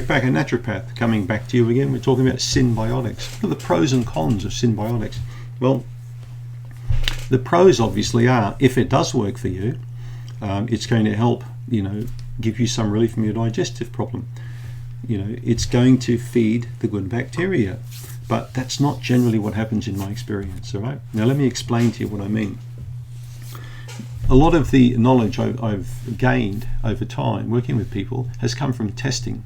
Back, a naturopath coming back to you again. We're talking about synbiotics. What are the pros and cons of synbiotics? Well, the pros obviously are, if it does work for you, it's going to help, give you some relief from your digestive problem. It's going to feed the good bacteria, but that's not generally what happens in my experience. All right. Now let me explain to you what I mean. A lot of the knowledge I've gained over time working with people has come from testing.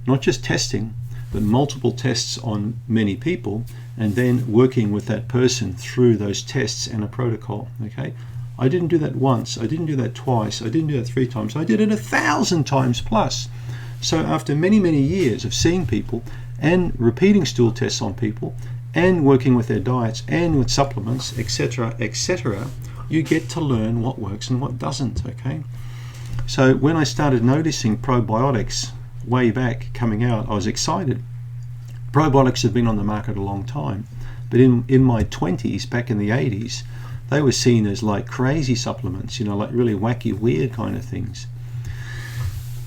Not just testing, but multiple tests on many people, and then working with that person through those tests and a protocol. Okay, I didn't do that once, I didn't do that twice, I didn't do that 3 times, I did it 1,000 times plus. So after many years of seeing people and repeating stool tests on people and working with their diets and with supplements, etc., you get to learn what works and what doesn't. Okay, so when I started noticing probiotics way back coming out, I was excited. Probiotics have been on the market a long time, but in my 20s, back in the 80s, they were seen as like crazy supplements, like really wacky, weird kind of things.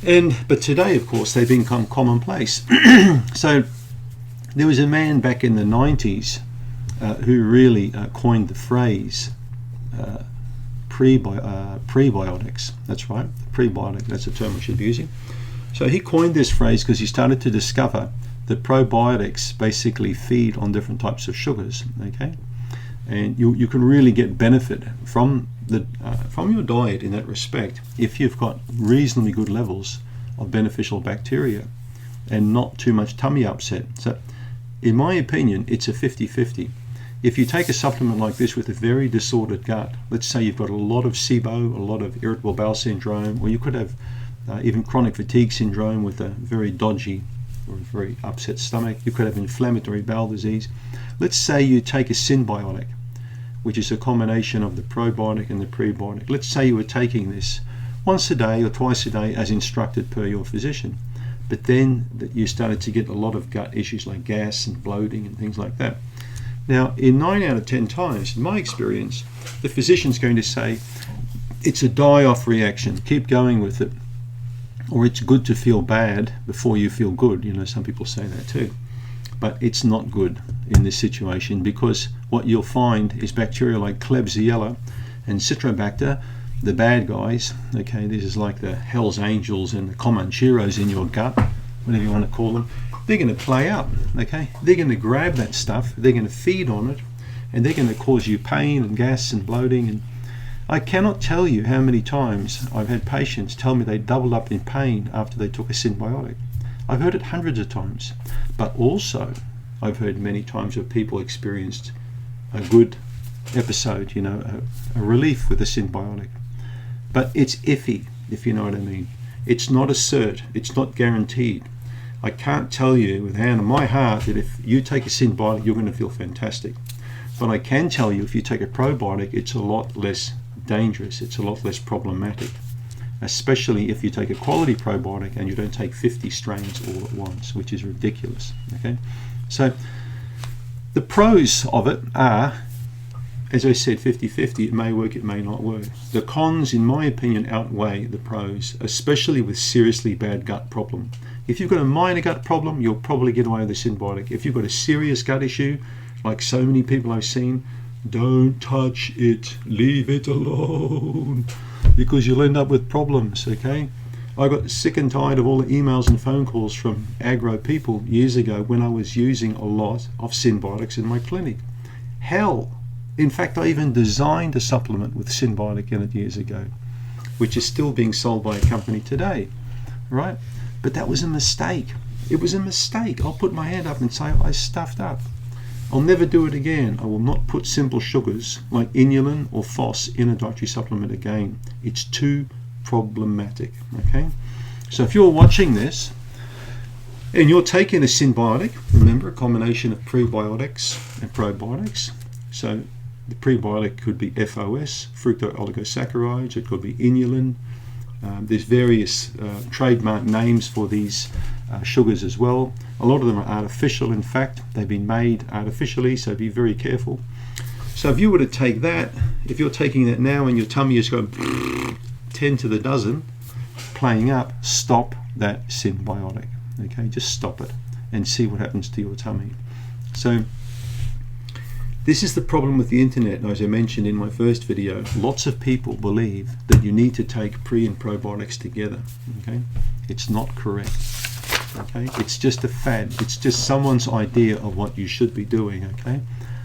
But today, of course, they've become commonplace. So there was a man back in the 90s who really coined the phrase prebiotics. That's right, prebiotic, that's the term we should be using. So he coined this phrase because he started to discover that probiotics basically feed on different types of sugars, okay? And you can really get benefit from your diet in that respect if you've got reasonably good levels of beneficial bacteria and not too much tummy upset. So in my opinion, it's a 50-50. If you take a supplement like this with a very disordered gut, let's say you've got a lot of SIBO, a lot of irritable bowel syndrome, or you could have even chronic fatigue syndrome with a very dodgy or very upset stomach. You could have inflammatory bowel disease. Let's say you take a synbiotic, which is a combination of the probiotic and the prebiotic. Let's say you were taking this once a day or twice a day as instructed per your physician, but then you started to get a lot of gut issues like gas and bloating and things like that. Now, in 9 out of 10 times, in my experience, the physician's going to say, it's a die-off reaction, keep going with it. Or it's good to feel bad before you feel good. Some people say that too. But it's not good in this situation, because what you'll find is bacteria like Klebsiella and Citrobacter, the bad guys. Okay, this is like the Hells Angels and the Comancheros in your gut, whatever you want to call them. They're going to play up. Okay, they're going to grab that stuff, they're going to feed on it, and they're going to cause you pain and gas and bloating. And I cannot tell you how many times I've had patients tell me they doubled up in pain after they took a synbiotic. I've heard it hundreds of times, but also I've heard many times where people experienced a good episode, a relief with a synbiotic. But it's iffy, if you know what I mean. It's not a cert, it's not guaranteed. I can't tell you with hand on my heart that if you take a synbiotic, you're going to feel fantastic. But I can tell you if you take a probiotic, it's a lot less dangerous, it's a lot less problematic, especially if you take a quality probiotic and you don't take 50 strains all at once, which is ridiculous. Okay, so the pros of it are, as I said, 50-50. It may work, it may not work. The cons, in my opinion, outweigh the pros, especially with seriously bad gut problem. If you've got a minor gut problem, you'll probably get away with a synbiotic. If you've got a serious gut issue, like so many people I've seen, don't touch it, leave it alone, because you'll end up with problems. Okay, I got sick and tired of all the emails and phone calls from agro people years ago when I was using a lot of synbiotics in my clinic. Hell, in fact, I even designed a supplement with synbiotic in it years ago, which is still being sold by a company today, right? But that was a mistake. It was a mistake. I'll put my hand up and say I stuffed up. I'll never do it again. I will not put simple sugars like inulin or phos in a dietary supplement again. It's too problematic. Okay, so if you're watching this and you're taking a synbiotic, remember, a combination of prebiotics and probiotics. So the prebiotic could be FOS, fructooligosaccharides. It could be inulin. There's various trademark names for these sugars as well. A lot of them are artificial. In fact, they've been made artificially, so be very careful. So if you were to take that, if you're taking that now and your tummy is going 10 to the dozen, playing up, stop that synbiotic. Okay, just stop it and see what happens to your tummy. So this is the problem with the internet. As I mentioned in my first video, lots of people believe that you need to take pre and probiotics together. Okay, it's not correct. Okay, it's just a fad. It's just someone's idea of what you should be doing. Okay,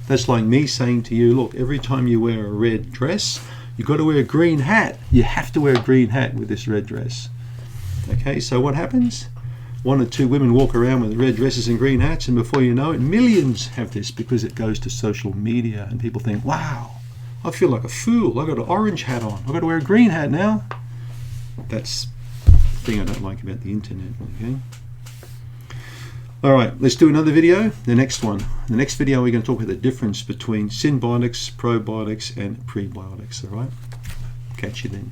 that's like me saying to you, look, every time you wear a red dress, you've got to wear a green hat. You have to wear a green hat with this red dress. Okay, so what happens? 1 or 2 women walk around with red dresses and green hats, and before you know it, millions have this because it goes to social media and people think, wow, I feel like a fool. I've got an orange hat on. I've got to wear a green hat now. That's the thing I don't like about the internet. Okay. All right, let's do another video, the next one. The next video we're going to talk about the difference between synbiotics, probiotics and prebiotics. All right, catch you then.